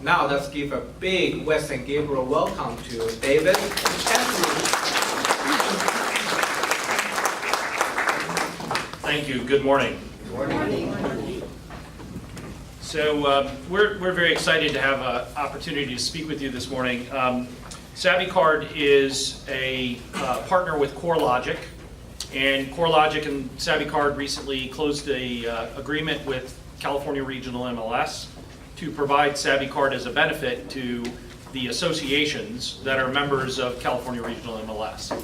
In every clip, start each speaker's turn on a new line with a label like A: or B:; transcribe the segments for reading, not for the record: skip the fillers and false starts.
A: Now let's give a big West San Gabriel welcome to David and Anthony.
B: Thank you. Good morning.
A: Good morning.
B: So we're very excited to have an opportunity to speak with you this morning. SavvyCard is a partner with CoreLogic, and CoreLogic and SavvyCard recently closed a agreement with California Regional MLS to provide SavvyCard as a benefit to the associations that are members of California Regional MLS.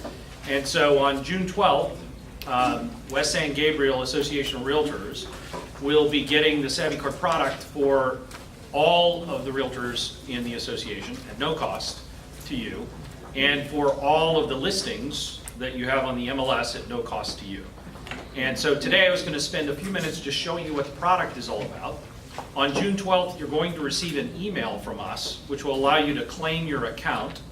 B: And so on June 12th, West San Gabriel Association of Realtors will be getting the SavvyCard product for all of the realtors in the association at no cost to you, and for all of the listings that you have on the MLS at no cost to you. And so today I was going to spend a few minutes just showing you what the product is all about. On June 12th, you're going to receive an email from us, which will allow you to claim your account.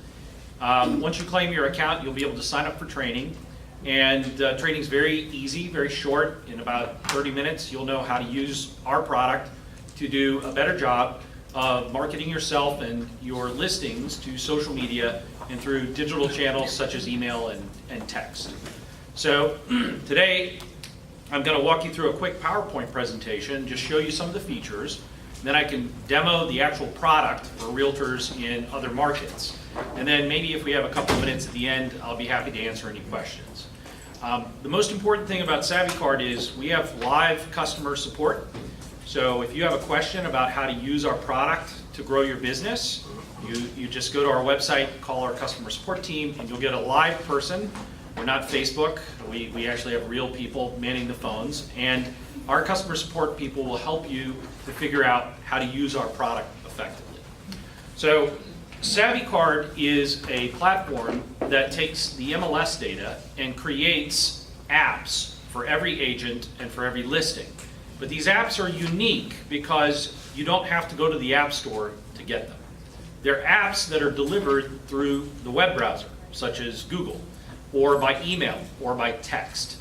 B: Once you claim your account, you'll be able to sign up for training. And training's very easy, very short. In about 30 minutes, you'll know how to use our product to do a better job of marketing yourself and your listings to social media and through digital channels such as email and text. So today, I'm going to walk you through a quick PowerPoint presentation, just show you some of the features. Then I can demo the actual product for realtors in other markets. And then maybe if we have a couple of minutes at the end, I'll be happy to answer any questions. The most important thing about SavvyCard is we have live customer support. So if you have a question about how to use our product to grow your business, you just go to our website, call our customer support team, and you'll get a live person. We're not Facebook. We actually have real people manning the phones. And our customer support people will help you to figure out how to use our product effectively. So SavvyCard is a platform that takes the MLS data and creates apps for every agent and for every listing. But these apps are unique because you don't have to go to the App Store to get them. They're apps that are delivered through the web browser, such as Google, or by email, or by text.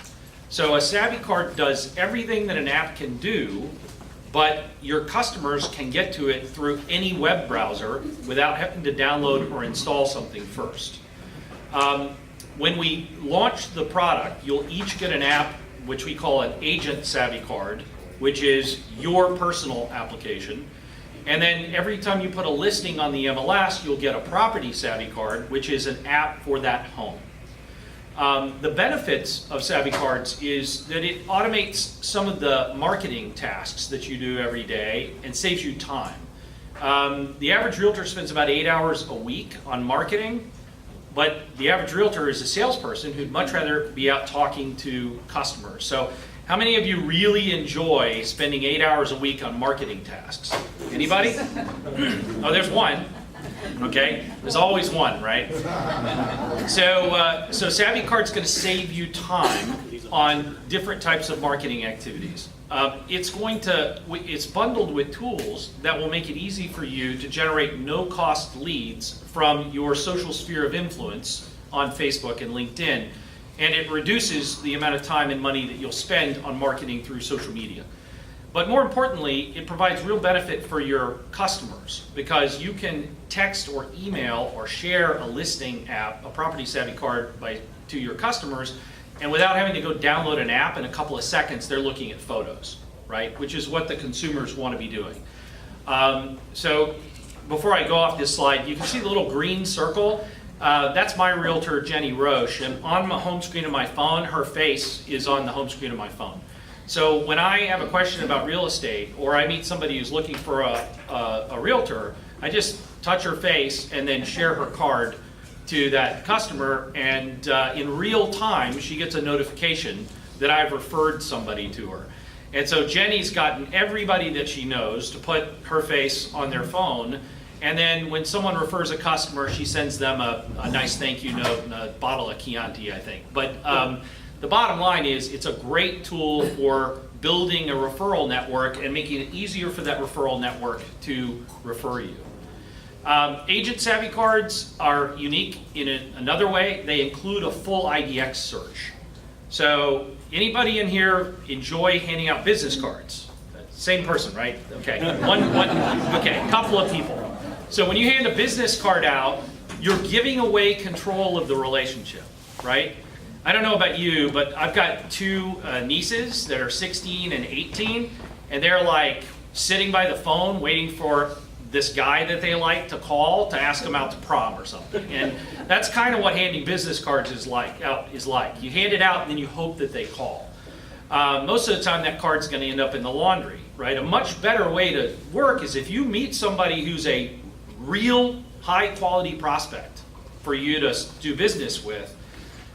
B: So a SavvyCard does everything that an app can do, but your customers can get to it through any web browser without having to download or install something first. When we launch the product, you'll each get an app which we call an Agent SavvyCard, which is your personal application. And then every time you put a listing on the MLS, you'll get a Property SavvyCard, which is an app for that home. The benefits of SavvyCards is that it automates some of the marketing tasks that you do every day and saves you time. The average realtor spends about 8 hours a week on marketing, but the average realtor is a salesperson who'd much rather be out talking to customers. So how many of you really enjoy spending 8 hours a week on marketing tasks? Anybody? Oh, there's one. Okay, there's always one, right? So SavvyCard's going to save you time on different types of marketing activities. It's bundled with tools that will make it easy for you to generate no-cost leads from your social sphere of influence on Facebook and LinkedIn, and it reduces the amount of time and money that you'll spend on marketing through social media. But more importantly, it provides real benefit for your customers because you can text or email or share a listing app, a Property SavvyCard, to your customers, and without having to go download an app in a couple of seconds, they're looking at photos, right? Which is what the consumers want to be doing. So before I go off this slide, you can see the little green circle. That's my realtor, Jenny Roche, and on the home screen of my phone, her face is on the home screen of my phone. So when I have a question about real estate, or I meet somebody who's looking for a realtor, I just touch her face and then share her card to that customer, and in real time, she gets a notification that I've referred somebody to her. And so Jenny's gotten everybody that she knows to put her face on their phone, and then when someone refers a customer, she sends them a nice thank you note and a bottle of Chianti, I think. But the bottom line is it's a great tool for building a referral network and making it easier for that referral network to refer you. Agent SavvyCards are unique in another way. They include a full IDX search. So anybody in here enjoy handing out business cards? Same person, right? Okay, okay, a couple of people. So when you hand a business card out, you're giving away control of the relationship, right? I don't know about you, but I've got two nieces that are 16 and 18, and they're like sitting by the phone waiting for this guy that they like to call to ask them out to prom or something. And that's kind of what handing business cards is like. You hand it out and then you hope that they call. Most of the time that card's going to end up in the laundry, right? A much better way to work is if you meet somebody who's a real high quality prospect for you to do business with,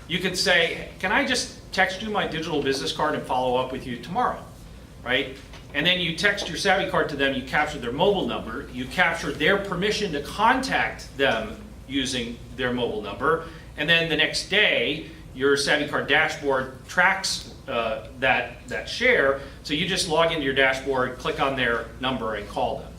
B: you could say, can I just text you my digital business card and follow up with you tomorrow, right? And then you text your SavvyCard to them, you capture their mobile number, you capture their permission to contact them using their mobile number, and then the next day, your SavvyCard dashboard tracks that share, so you just log into your dashboard, click on their number, and call them.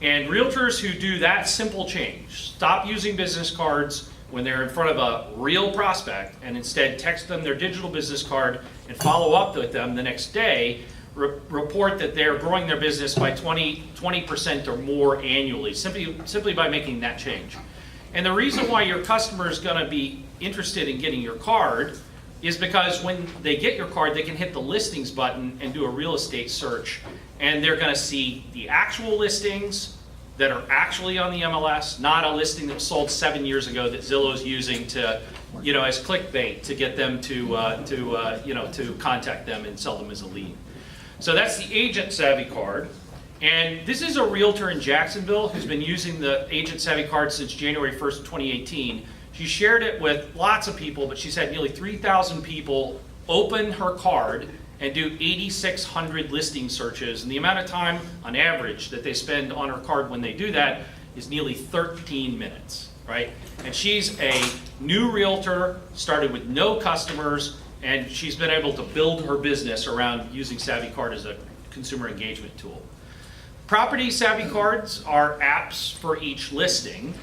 B: And realtors who do that simple change, stop using business cards when they're in front of a real prospect, and instead text them their digital business card and follow up with them the next day, report that they're growing their business by 20% or more annually, simply by making that change. And the reason why your customer is going to be interested in getting your card is because when they get your card, they can hit the listings button and do a real estate search, and they're going to see the actual listings that are actually on the MLS, not a listing that was sold 7 years ago that Zillow's using to, as clickbait to get them to contact them and sell them as a lead. So that's the Agent SavvyCard. And this is a realtor in Jacksonville who's been using the Agent SavvyCard since January 1st, 2018. She shared it with lots of people, but she's had nearly 3,000 people open her card and do 8,600 listing searches. And the amount of time on average that they spend on her card when they do that is nearly 13 minutes, right? And she's a new realtor, started with no customers, and she's been able to build her business around using SavvyCard as a consumer engagement tool. Property SavvyCards are apps for each listing.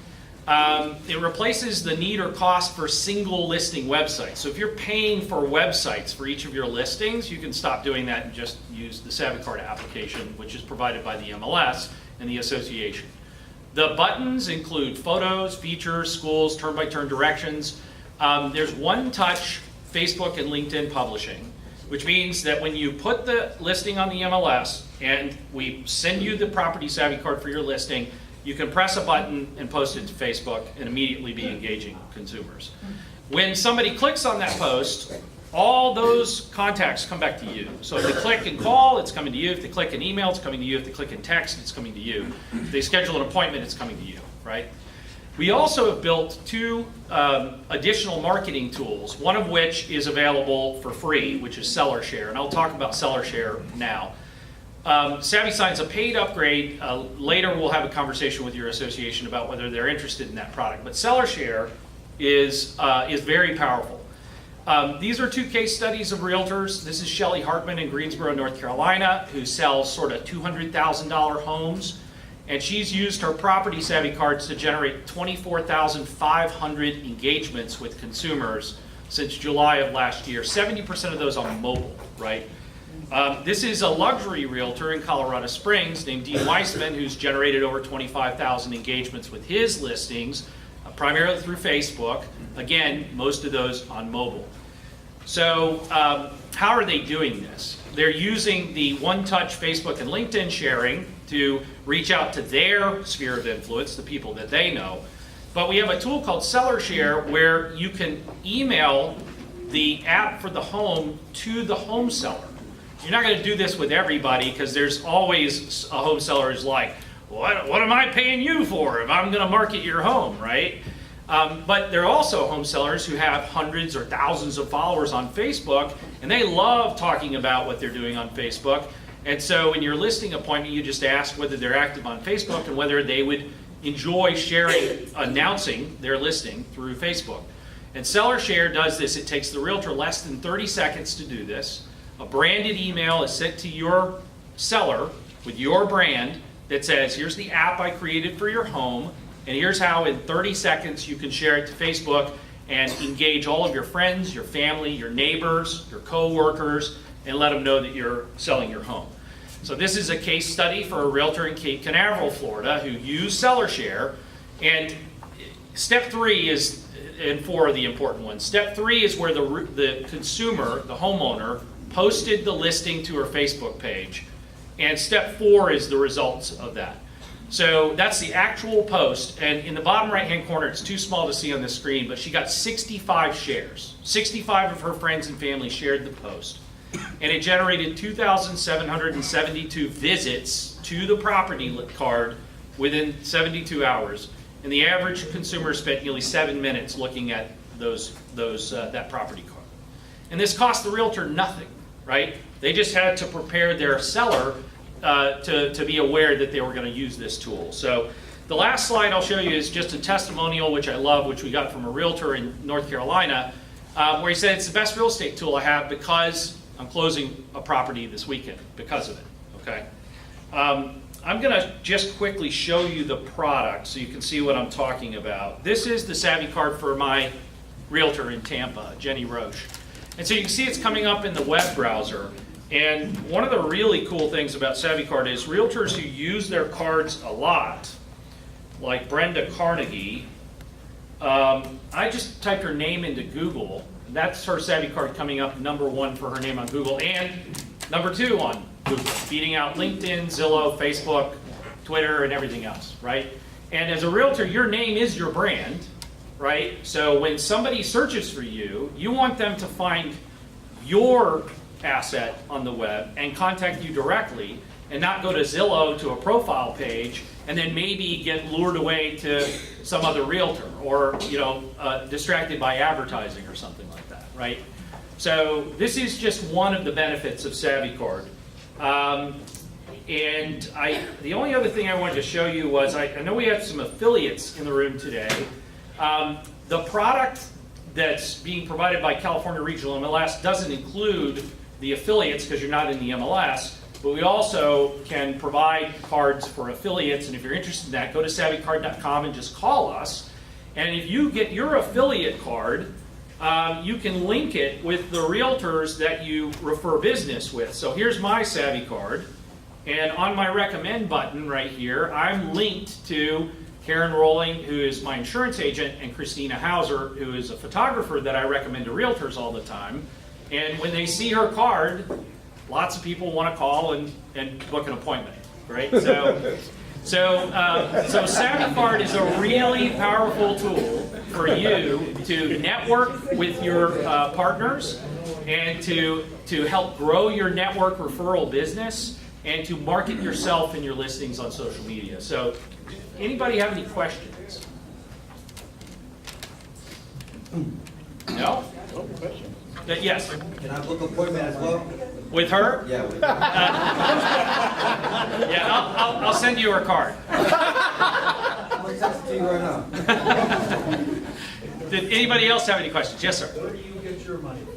B: It replaces the need or cost for single listing websites. So if you're paying for websites for each of your listings, you can stop doing that and just use the SavvyCard application, which is provided by the MLS and the association. The buttons include photos, features, schools, turn-by-turn directions. There's one-touch Facebook and LinkedIn publishing, which means that when you put the listing on the MLS and we send you the property SavvyCard for your listing, you can press a button and post it to Facebook and immediately be engaging consumers. When somebody clicks on that post, all those contacts come back to you. So if they click and call, it's coming to you. If they click an email, it's coming to you. If they click and text, it's coming to you. If they schedule an appointment, it's coming to you, right? We also have built two additional marketing tools, one of which is available for free, which is Seller Share, and I'll talk about Seller Share now. SavvySign's a paid upgrade. Later we'll have a conversation with your association about whether they're interested in that product, but Seller Share is very powerful. These are two case studies of realtors. This is Shelley Hartman in Greensboro, North Carolina, who sells sort of $200,000 homes. And she's used her property SavvyCards to generate 24,500 engagements with consumers since July of last year. 70% of those on mobile, right? This is a luxury realtor in Colorado Springs named Dean Weissman, who's generated over 25,000 engagements with his listings, primarily through Facebook. Again, most of those on mobile. So how are they doing this? They're using the one-touch Facebook and LinkedIn sharing to reach out to their sphere of influence, the people that they know. But we have a tool called Seller Share where you can email the app for the home to the home seller. You're not going to do this with everybody because there's always a home seller who's like, what am I paying you for if I'm going to market your home, right? But there are also home sellers who have hundreds or thousands of followers on Facebook, and they love talking about what they're doing on Facebook. And so in your listing appointment, you just ask whether they're active on Facebook and whether they would enjoy sharing, announcing their listing through Facebook. And Seller Share does this. It takes the realtor less than 30 seconds to do this. A branded email is sent to your seller with your brand that says, here's the app I created for your home, and here's how in 30 seconds you can share it to Facebook and engage all of your friends, your family, your neighbors, your co-workers, and let them know that you're selling your home. So this is a case study for a realtor in Cape Canaveral, Florida, who used seller share. And step 3 is, and 4 are the important ones. Step 3 is where the consumer, the homeowner, posted the listing to her Facebook page. And step 4 is the results of that. So that's the actual post, and in the bottom right-hand corner, it's too small to see on the screen, but she got 65 shares. 65 of her friends and family shared the post. And it generated 2,772 visits to the property card within 72 hours. And the average consumer spent nearly 7 minutes looking at that property card. And this cost the realtor nothing, right? They just had to prepare their seller to be aware that they were going to use this tool. So the last slide I'll show you is just a testimonial, which I love, which we got from a realtor in North Carolina, where he said, it's the best real estate tool I have because I'm closing a property this weekend because of it, okay? I'm going to just quickly show you the product so you can see what I'm talking about. This is the SavvyCard for my realtor in Tampa, Jenny Roche. And so you can see it's coming up in the web browser. And one of the really cool things about SavvyCard is realtors who use their cards a lot, like Brenda Carnegie, I just typed her name into Google. And that's her SavvyCard coming up #1 for her name on Google and #2 on Google, beating out LinkedIn, Zillow, Facebook, Twitter, and everything else, right? And as a realtor, your name is your brand, right? So when somebody searches for you, you want them to find your asset on the web and contact you directly and not go to Zillow to a profile page and then maybe get lured away to some other realtor or distracted by advertising or something like that, right? So this is just one of the benefits of SavvyCard. And the only other thing I wanted to show you was, I know we have some affiliates in the room today. The product that's being provided by California Regional MLS doesn't include the affiliates because you're not in the MLS, but we also can provide cards for affiliates, and if you're interested in that, go to SavvyCard.com and just call us. And if you get your affiliate card, you can link it with the realtors that you refer business with. So here's my SavvyCard, and on my recommend button right here, I'm linked to Karen Rowling, who is my insurance agent, and Christina Hauser, who is a photographer that I recommend to realtors all the time. And when they see her card, lots of people want to call and book an appointment, right? So SavvyCard is a really powerful tool for you to network with your partners and to help grow your network referral business and to market yourself and your listings on social media. So anybody have any questions? No? Yes.
C: Can I book an appointment as well?
B: With her?
C: Yeah. With
B: Yeah, I'll send you her card.
C: I'm gonna text it to you right now.
B: Did anybody else have any questions? Yes, sir.
D: Where do you get your money from?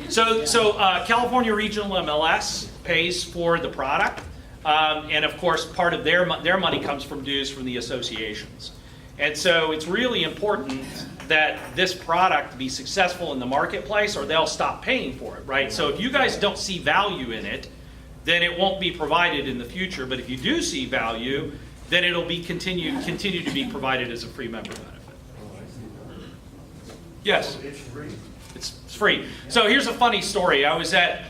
B: So California Regional MLS pays for the product, and of course, part of their money comes from dues from the associations. And so it's really important that this product be successful in the marketplace or they'll stop paying for it, right? So if you guys don't see value in it, then it won't be provided in the future. But if you do see value, then it'll be continue to be provided as a free member benefit. Yes?
D: It's free.
B: It's free. So here's a funny story. I was at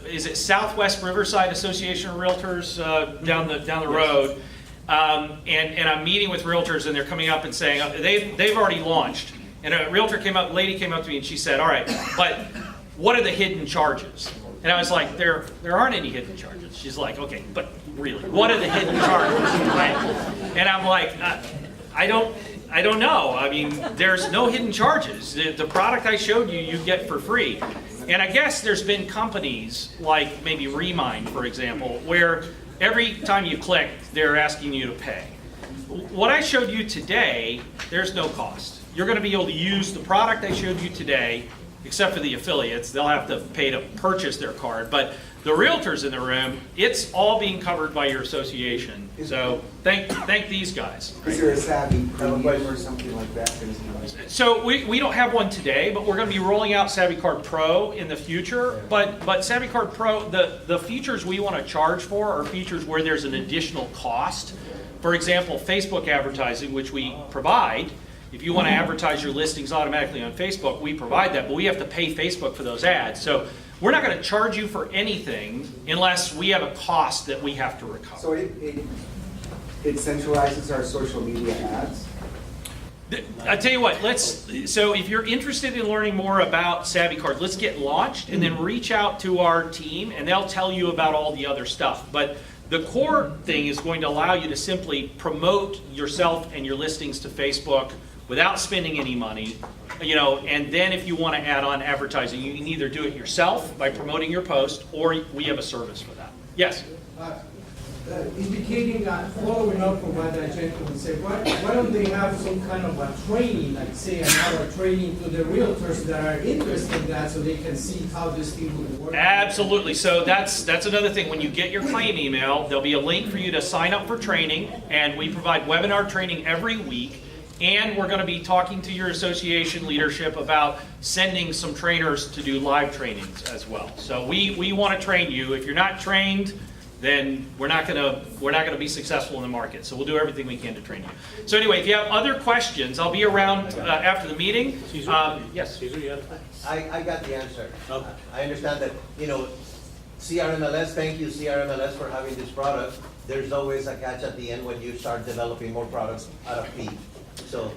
B: is it Southwest Riverside Association of Realtors down the road. And I'm meeting with realtors, and they're coming up and saying they've already launched. And a lady came up to me, and she said, "All right, but what are the hidden charges?" And I was like, "There aren't any hidden charges." She's like, "Okay, but really, what are the hidden charges?" Right? And I'm like, I don't know. I mean, there's no hidden charges. The product I showed you, you get for free. And I guess there's been companies like maybe Remind, for example, where every time you click, they're asking you to pay. What I showed you today, there's no cost. You're going to be able to use the product I showed you today except for the affiliates. They'll have to pay to purchase their card. But the realtors in the room, it's all being covered by your association. So thank these guys.
E: Is there a Savvy premium or something like that?
B: So we don't have one today, but we're going to be rolling out SavvyCard Pro in the future. But SavvyCard Pro, the features we want to charge for are features where there's an additional cost. For example, Facebook advertising, which we provide. If you want to advertise your listings automatically on Facebook, we provide that, but we have to pay Facebook for those ads. So we're not going to charge you for anything unless we have a cost that we have to recover.
E: So it centralizes our social media ads?
B: I tell you what, so if you're interested in learning more about SavvyCard, let's get launched and then reach out to our team and they'll tell you about all the other stuff. But the core thing is going to allow you to simply promote yourself and your listings to Facebook without spending any money, and then if you want to add on advertising, you can either do it yourself by promoting your post, or we have a service for that. Yes?
D: Indicating that, following up on what that gentleman said, why don't they have some kind of a training, like say another training to the realtors that are interested in that so they can see how this thing will work?
B: Absolutely. So that's another thing. When you get your claim email, there'll be a link for you to sign up for training, and we provide webinar training every week. And we're going to be talking to your association leadership about sending some trainers to do live trainings as well. So we want to train you. If you're not trained, then we're not going to be successful in the market. So we'll do everything we can to train you. So anyway, if you have other questions, I'll be around after the meeting. Yes.
F: Caesar, you had a question?
G: I got the answer.
F: Okay.
G: I understand that, CRMLS, thank you CRMLS for having this product. There's always a catch at the end when you start developing more products out of fee. So,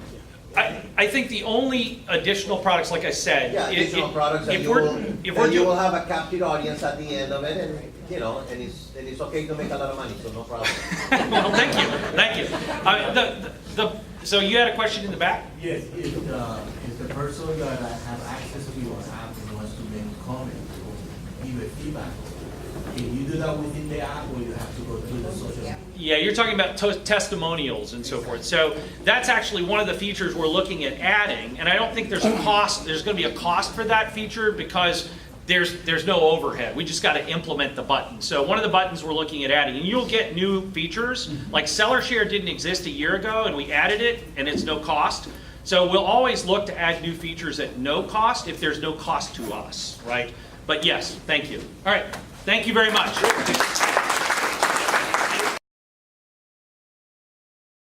B: I think the only additional products, like I said,
G: yeah, additional products that
B: if
G: you will have a captive audience at the end of it, and and it's okay to make a lot of money, so no problem.
B: Well, thank you. So you had a question in the back?
H: Yes, if the person that have access to your app and wants to make a comment or give a feedback, can you do that within the app or you have to go through the social media?
B: Yeah, you're talking about testimonials and so forth. So that's actually one of the features we're looking at adding, and I don't think there's a cost. There's going to be a cost for that feature because there's no overhead. We just got to implement the button. So one of the buttons we're looking at adding, and you'll get new features, like Seller Share didn't exist a year ago, and we added it, and it's no cost. So we'll always look to add new features at no cost if there's no cost to us, right? But yes, thank you. All right, thank you very much.